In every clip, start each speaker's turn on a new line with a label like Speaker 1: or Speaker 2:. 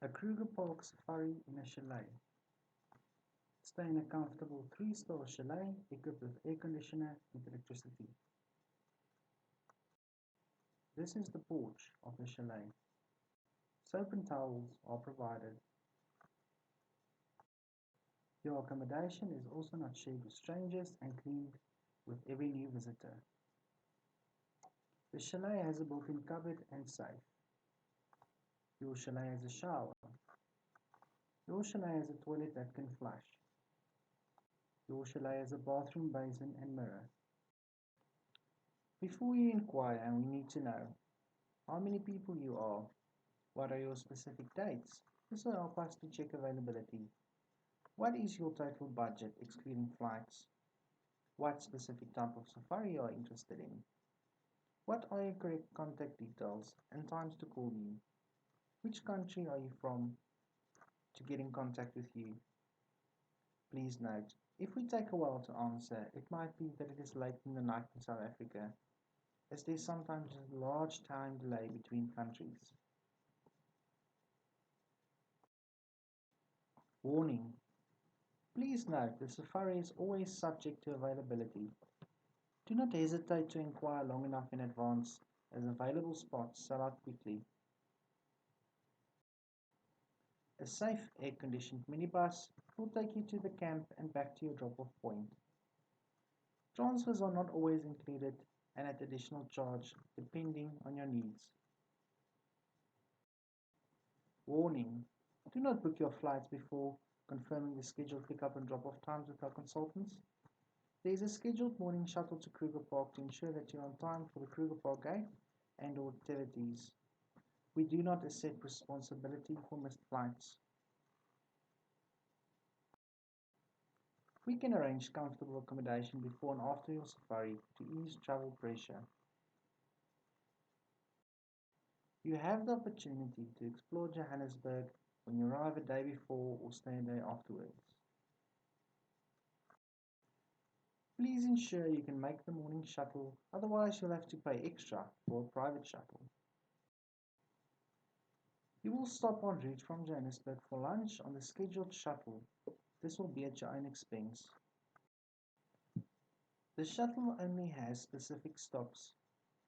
Speaker 1: A Kruger Park Safari in a chalet. Stay in a comfortable 3-star chalet equipped with air conditioner and electricity. This is the porch of the chalet. Soap and towels are provided. Your accommodation is also not shared with strangers and cleaned with every new visitor. The chalet has a built-in cupboard and safe. Your chalet has a shower. Your chalet has a toilet that can flush. Your chalet has a bathroom basin and mirror. Before you inquire, we need to know how many people you are. What are your specific dates? This will help us to check availability. What is your total budget excluding flights? What specific type of safari you are interested in? What are your correct contact details and times to call you? Which country are you from to get in contact with you? Please note, if we take a while to answer, it might be that it is late in the night in South Africa, as there is sometimes a large time delay between countries. Warning: please note the safari is always subject to availability. Do not hesitate to inquire long enough in advance, as available spots sell out quickly. A safe air-conditioned minibus will take you to the camp and back to your drop-off point. Transfers are not always included and at additional charge depending on your needs. Warning: do not book your flights before confirming the scheduled pick-up and drop-off times with our consultants. There is a scheduled morning shuttle to Kruger Park to ensure that you are on time for the Kruger Park gate and/or activities. We do not accept responsibility for missed flights. We can arrange comfortable accommodation before and after your safari to ease travel pressure. You have the opportunity to explore Johannesburg when you arrive a day before or stay a day afterwards. Please ensure you can make the morning shuttle, otherwise you'll have to pay extra for a private shuttle. You will stop en route from Johannesburg for lunch on the scheduled shuttle. This will be at your own expense. The shuttle only has specific stops.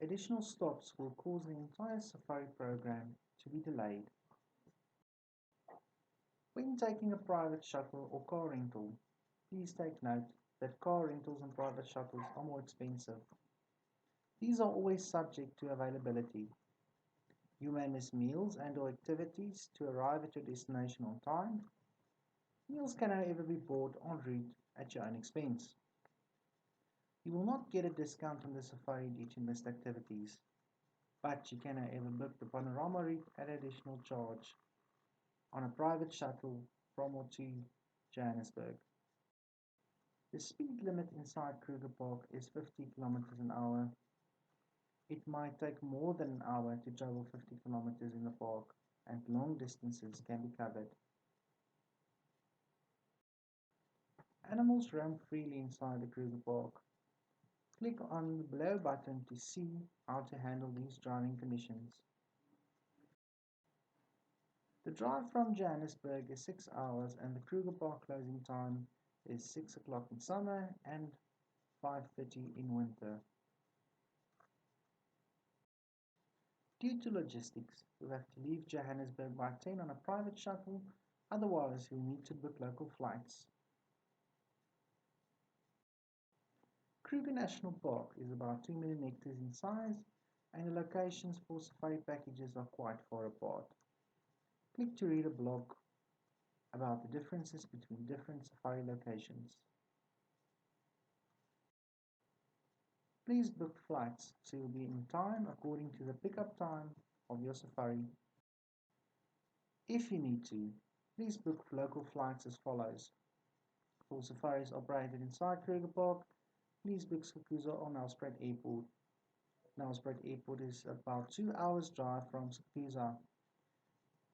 Speaker 1: Additional stops will cause the entire safari program to be delayed. When taking a private shuttle or car rental, please take note that car rentals and private shuttles are more expensive. These are always subject to availability. You may miss meals and/or activities to arrive at your destination on time. Meals can however be bought en route at your own expense. You will not get a discount on the safari due to missed activities, but you can however book the panorama route at additional charge on a private shuttle from or to Johannesburg. The speed limit inside Kruger Park is 50 kilometers an hour. It might take more than an hour to travel 50 kilometers in the park, and long distances can be covered. Animals roam freely inside the Kruger Park. Click on the below button to see how to handle these driving conditions. The drive from Johannesburg is 6 hours and the Kruger Park closing time is 6 o'clock in summer and 5:30 in winter. Due to logistics, you'll have to leave Johannesburg by 10 on a private shuttle, otherwise you'll need to book local flights. Kruger National Park is about 2 million hectares in size and the locations for safari packages are quite far apart. Click to read a blog about the differences between different safari locations. Please book flights so you'll be in time according to the pickup time of your safari. If you need to, please book local flights as follows. For safaris operated inside Kruger Park, please book Skukuza or Nelspruit Airport. Nelspruit Airport is about 2 hours drive from Skukuza.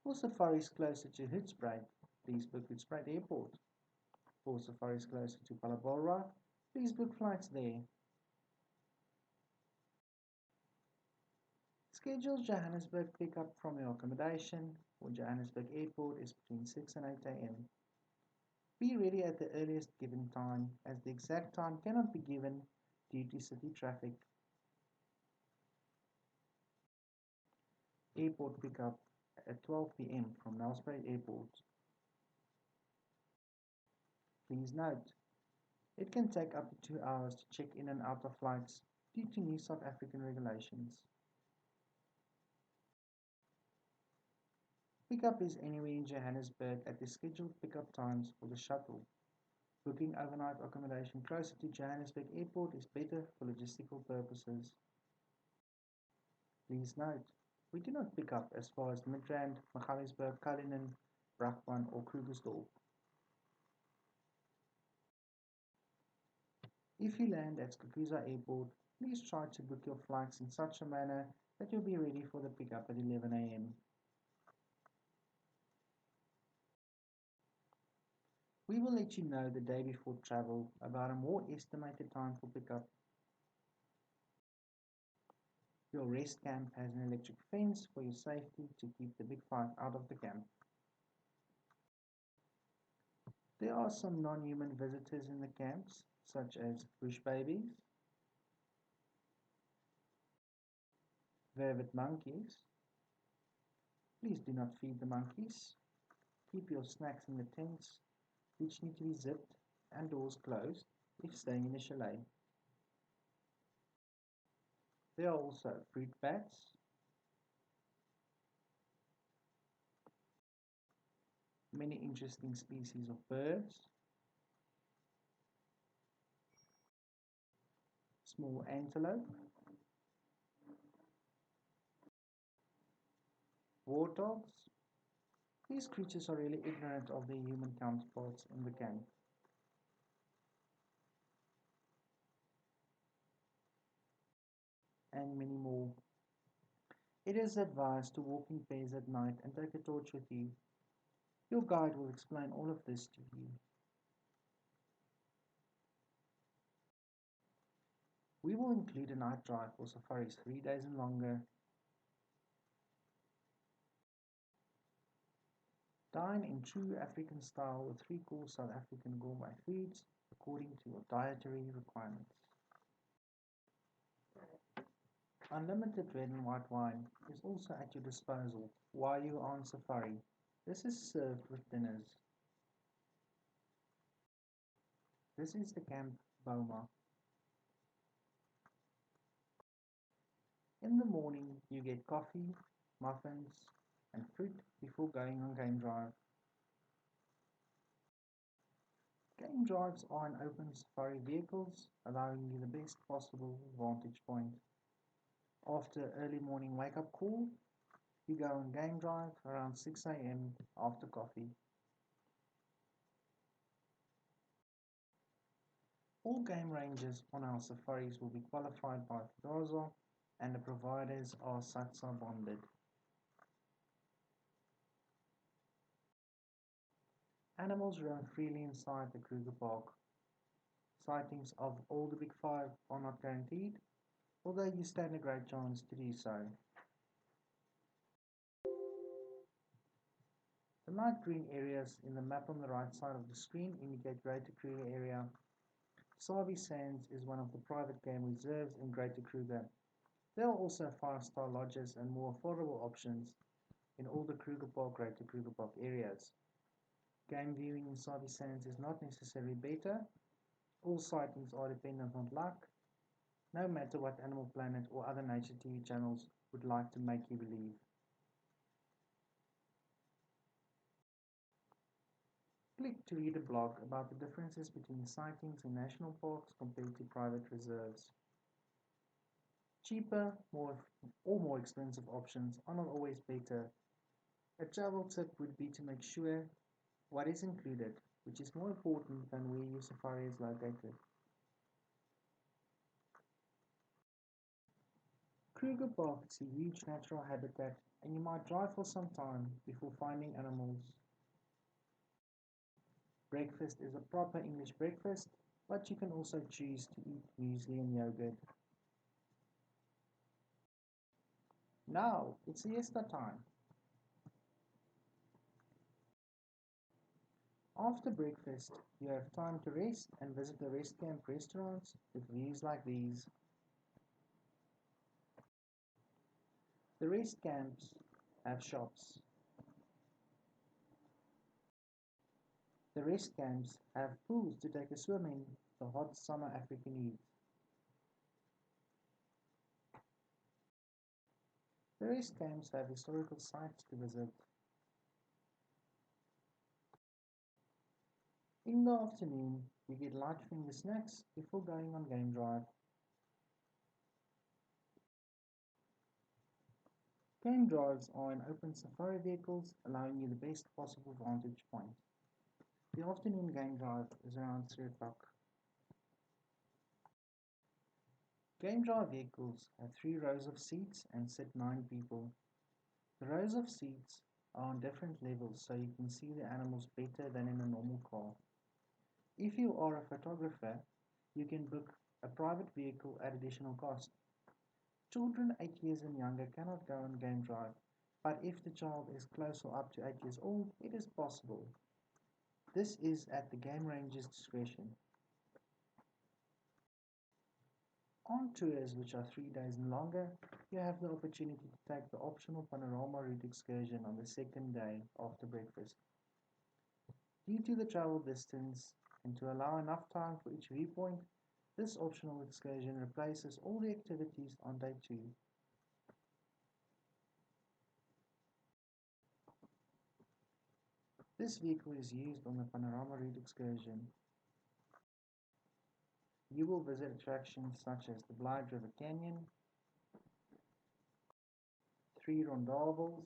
Speaker 1: For safaris closer to Hoedspruit, please book Hoedspruit Airport. For safaris closer to Palabora, please book flights there. Scheduled Johannesburg pickup from your accommodation or Johannesburg Airport is between 6 and 8 a.m. Be ready at the earliest given time, as the exact time cannot be given due to city traffic. Airport pickup at 12 p.m. from Nelspruit Airport. Please note, it can take up to 2 hours to check in and out of flights due to new South African regulations. Pickup is anywhere in Johannesburg at the scheduled pickup times for the shuttle. Booking overnight accommodation closer to Johannesburg Airport is better for logistical purposes. Please note, we do not pick up as far as Midrand, Magaliesburg, Cullinan, Brakpan or Krugersdorp. If you land at Kruger Airport, please try to book your flights in such a manner that you'll be ready for the pickup at 11 a.m. We will let you know the day before travel about a more estimated time for pickup. Your rest camp has an electric fence for your safety to keep the big five out of the camp. There are some non-human visitors in the camps, such as bush babies, vervet monkeys. Please do not feed the monkeys. Keep your snacks in the tents, which need to be zipped and doors closed if staying in a chalet. There are also fruit bats, many interesting species of birds, small antelope, warthogs. These creatures are really ignorant of their human counterparts in the camp. And many more. It is advised to walk in pairs at night and take a torch with you. Your guide will explain all of this to you. We will include a night drive for safaris 3 days and longer. Dine in true African style with 3 course South African gourmet foods according to your dietary requirements. Unlimited red and white wine is also at your disposal while you are on safari. This is served with dinners. This is the Camp Boma. In the morning, you get coffee, muffins, and fruit before going on game drive. Game drives are in open safari vehicles, allowing you the best possible vantage point. After early morning wake-up call, you go on game drive around 6 a.m. after coffee. All game rangers on our safaris will be qualified by FDASA and the providers are SATSA bonded. Animals roam freely inside the Kruger Park. Sightings of all the big five are not guaranteed, although you stand a great chance to do so. The light green areas in the map on the right side of the screen indicate Greater Kruger area. Sabi Sands is one of the private game reserves in Greater Kruger. There are also 5-star lodges and more affordable options in all the Kruger Park, Greater Kruger Park areas. Game viewing in Sabi Sands is not necessarily better. All sightings are dependent on luck, no matter what Animal Planet or other nature TV channels would like to make you believe. Click to read a blog about the differences between sightings in national parks compared to private reserves. Cheaper, more expensive options are not always better. A travel tip would be to make sure what is included, which is more important than where your safari is located. Kruger Park is a huge natural habitat and you might drive for some time before finding animals. Breakfast is a proper English breakfast, but you can also choose to eat muesli and yogurt. Now it's siesta time. After breakfast, you have time to rest and visit the rest camp restaurants with views like these. The rest camps have shops. The rest camps have pools to take a swim in the hot summer African heat. The rest camps have historical sites to visit. In the afternoon, you get light finger snacks before going on game drive. Game drives are in open safari vehicles, allowing you the best possible vantage point. The afternoon game drive is around 3 o'clock. Game drive vehicles have 3 rows of seats and sit 9 people. The rows of seats are on different levels so you can see the animals better than in a normal car. If you are a photographer, you can book a private vehicle at additional cost. Children 8 years and younger cannot go on game drive, but if the child is close or up to 8 years old, it is possible. This is at the game ranger's discretion. On tours, which are 3 days and longer, you have the opportunity to take the optional panorama route excursion on the second day after breakfast. Due to the travel distance and to allow enough time for each viewpoint, this optional excursion replaces all the activities on day 2. This vehicle is used on the panorama route excursion. You will visit attractions such as the Blythe River Canyon, 3 rondavels,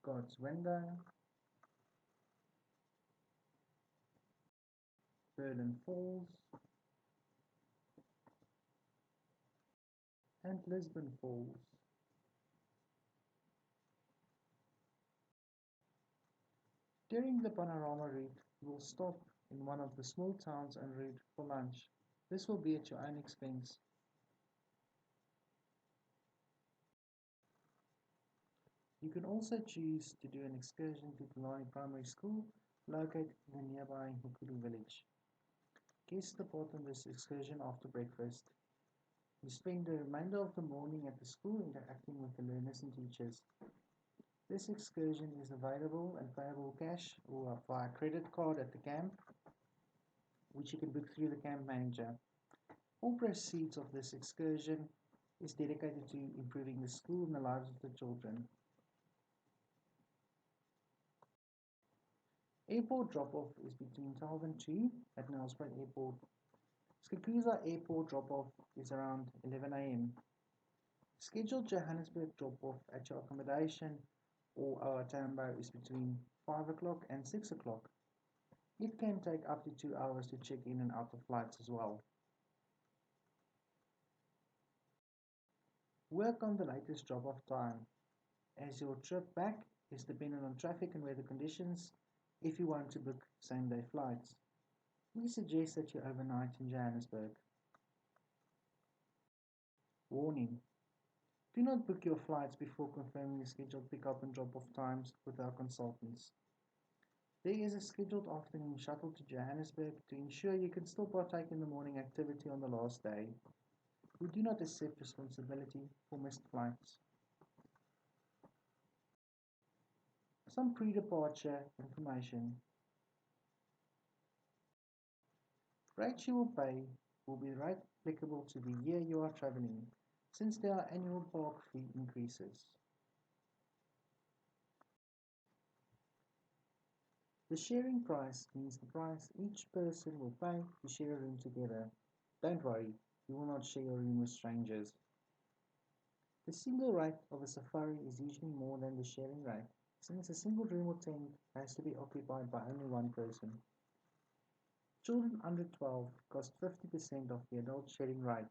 Speaker 1: God's Window, Berlin Falls, and Lisbon Falls. During the panorama route, you will stop in one of the small towns en route for lunch. This will be at your own expense. You can also choose to do an excursion to Tulani Primary School, located in the nearby Hukulu village. Guests depart on this excursion after breakfast. You spend the remainder of the morning at the school interacting with the learners and teachers. This excursion is available and payable cash or via credit card at the camp, which you can book through the camp manager. All proceeds of this excursion is dedicated to improving the school and the lives of the children. Airport drop-off is between 12 and 2 at Nelspruit Airport. Skakusa Airport drop-off is around 11 a.m. Scheduled Johannesburg drop-off at your accommodation or our Tambo is between 5 o'clock and 6 o'clock. It can take up to 2 hours to check in and out of flights as well. Work on the latest drop-off time, as your trip back is dependent on traffic and weather conditions if you want to book same-day flights. We suggest that you overnight in Johannesburg. Warning: do not book your flights before confirming the scheduled pick-up and drop-off times with our consultants. There is a scheduled afternoon shuttle to Johannesburg to ensure you can still partake in the morning activity on the last day. We do not accept responsibility for missed flights. Some pre-departure information. Rates you will pay will be rate applicable to the year you are traveling, since there are annual park fee increases. The sharing price means the price each person will pay to share a room together. Don't worry, you will not share your room with strangers. The single rate of a safari is usually more than the sharing rate, since a single room or tent has to be occupied by only one person. Children under 12 cost 50% of the adult sharing rate.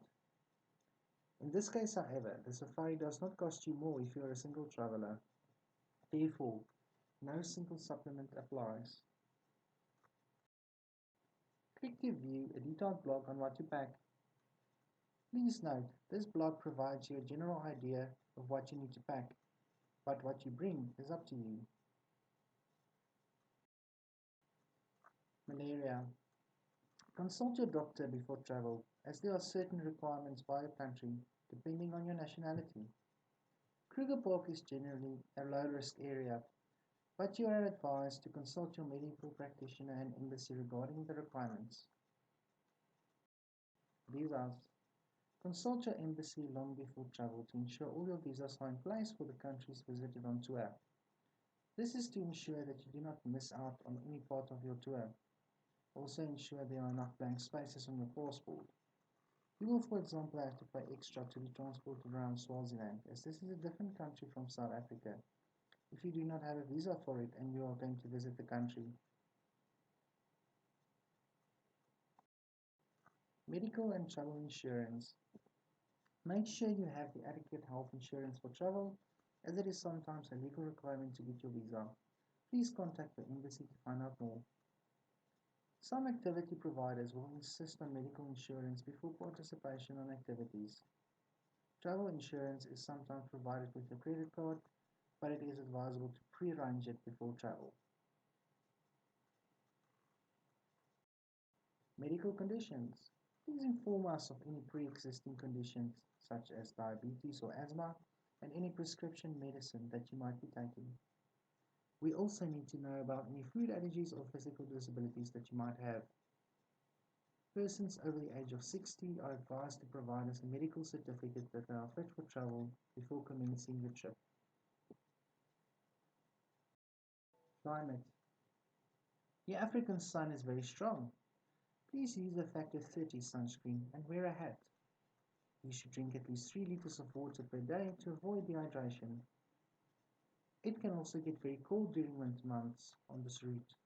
Speaker 1: In this case, however, the safari does not cost you more if you are a single traveler. Therefore, no single supplement applies. Click to view a detailed blog on what to pack. Please note, this blog provides you a general idea of what you need to pack, but what you bring is up to you. Malaria. Consult your doctor before travel, as there are certain requirements by your country depending on your nationality. Kruger Park is generally a low-risk area, but you are advised to consult your medical practitioner and embassy regarding the requirements. Visas. Consult your embassy long before travel to ensure all your visas are in place for the countries visited on tour. This is to ensure that you do not miss out on any part of your tour. Also ensure there are enough blank spaces on your passport. You will, for example, have to pay extra to be transported around Swaziland, as this is a different country from South Africa, if you do not have a visa for it and you are going to visit the country. Medical and travel insurance. Make sure you have the adequate health insurance for travel, as it is sometimes a legal requirement to get your visa. Please contact the embassy to find out more. Some activity providers will insist on medical insurance before participation on activities. Travel insurance is sometimes provided with your credit card, but it is advisable to pre-arrange it before travel. Medical conditions. Please inform us of any pre-existing conditions such as diabetes or asthma and any prescription medicine that you might be taking. We also need to know about any food allergies or physical disabilities that you might have. Persons over the age of 60 are advised to provide us a medical certificate that they are fit for travel before commencing the trip. Climate. The African sun is very strong. Please use a factor 30 sunscreen and wear a hat. You should drink at least 3 liters of water per day to avoid dehydration. It can also get very cold during winter months on this route.